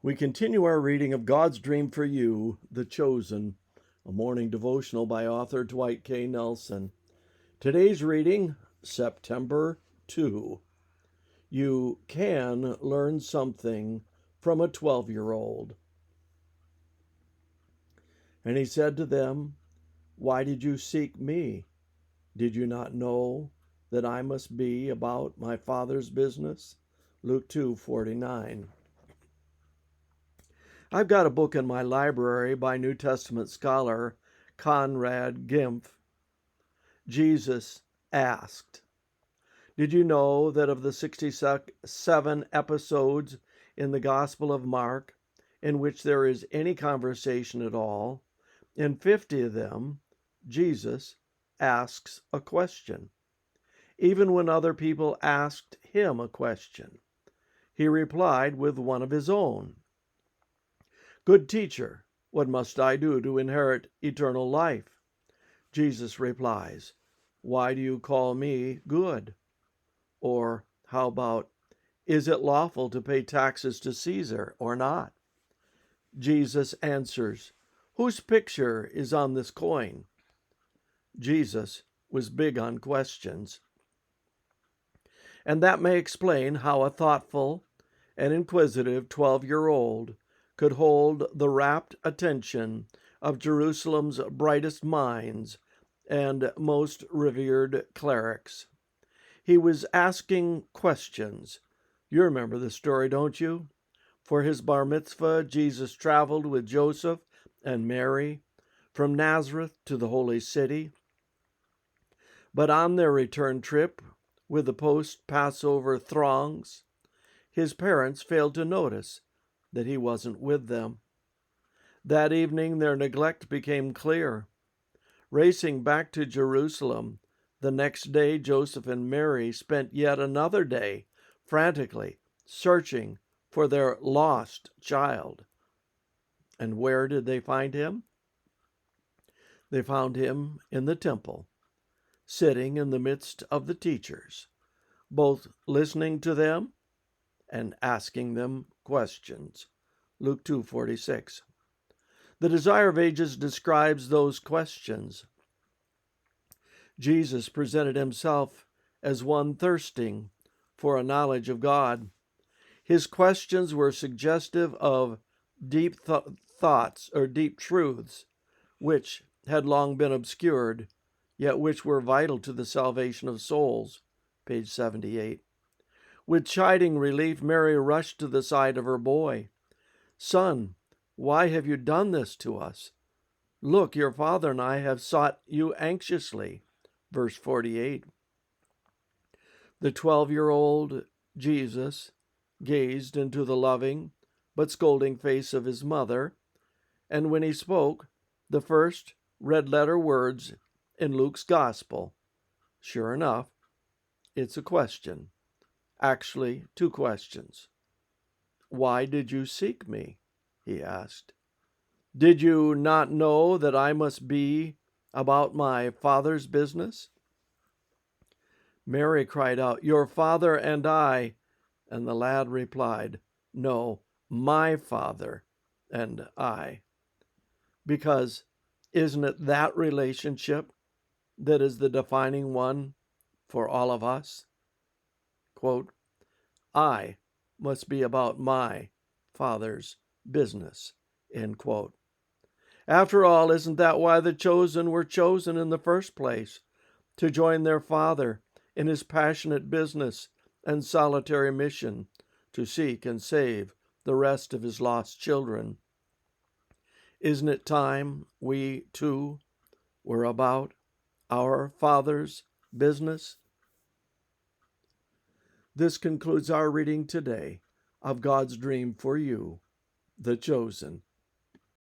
We continue our reading of God's Dream for You, The Chosen, a morning devotional by author Dwight K. Nelson. Today's reading, September 2. You can learn something from a 12-year-old. And he said to them, "Why did you seek me? Did you not know that I must be about my Father's business?" Luke 2:49. I've got a book in my library by New Testament scholar Conrad Gimpf. Jesus asked. Did you know that of the 67 episodes in the Gospel of Mark in which there is any conversation at all, in 50 of them, Jesus asks a question. Even when other people asked him a question, he replied with one of his own. "Good teacher, what must I do to inherit eternal life?" Jesus replies, "Why do you call me good?" Or how about, "Is it lawful to pay taxes to Caesar or not?" Jesus answers, "Whose picture is on this coin?" Jesus was big on questions. And that may explain how a thoughtful and inquisitive 12-year-old could hold the rapt attention of Jerusalem's brightest minds and most revered clerics. He was asking questions. You remember the story, don't you? For his bar mitzvah, Jesus traveled with Joseph and Mary from Nazareth to the Holy City. But on their return trip, with the post-Passover throngs, his parents failed to notice that he wasn't with them. That evening, their neglect became clear. Racing back to Jerusalem, the next day, Joseph and Mary spent yet another day frantically searching for their lost child. And where did they find him? They found him in the temple, sitting in the midst of the teachers, both listening to them and asking them questions. Luke 2:46. The Desire of Ages describes those questions. Jesus presented himself as one thirsting for a knowledge of God. His questions were suggestive of deep thoughts or deep truths, which had long been obscured, yet which were vital to the salvation of souls. Page 78. With chiding relief, Mary rushed to the side of her boy. "Son, why have you done this to us? Look, your father and I have sought you anxiously." Verse 48. The 12-year-old Jesus gazed into the loving but scolding face of his mother, and when he spoke the first red-letter words in Luke's gospel, sure enough, it's a question. Actually, two questions. "Why did you seek me?" he asked. "Did you not know that I must be about my Father's business?" Mary cried out, "Your father and I," and the lad replied, "No, my Father and I." Because isn't it that relationship that is the defining one for all of us? Quote, "I must be about my Father's business." End quote. After all, isn't that why the chosen were chosen in the first place? To join their Father in his passionate business and solitary mission to seek and save the rest of his lost children. Isn't it time we, too, were about our Father's business? This concludes our reading today of God's Dream for You, The Chosen.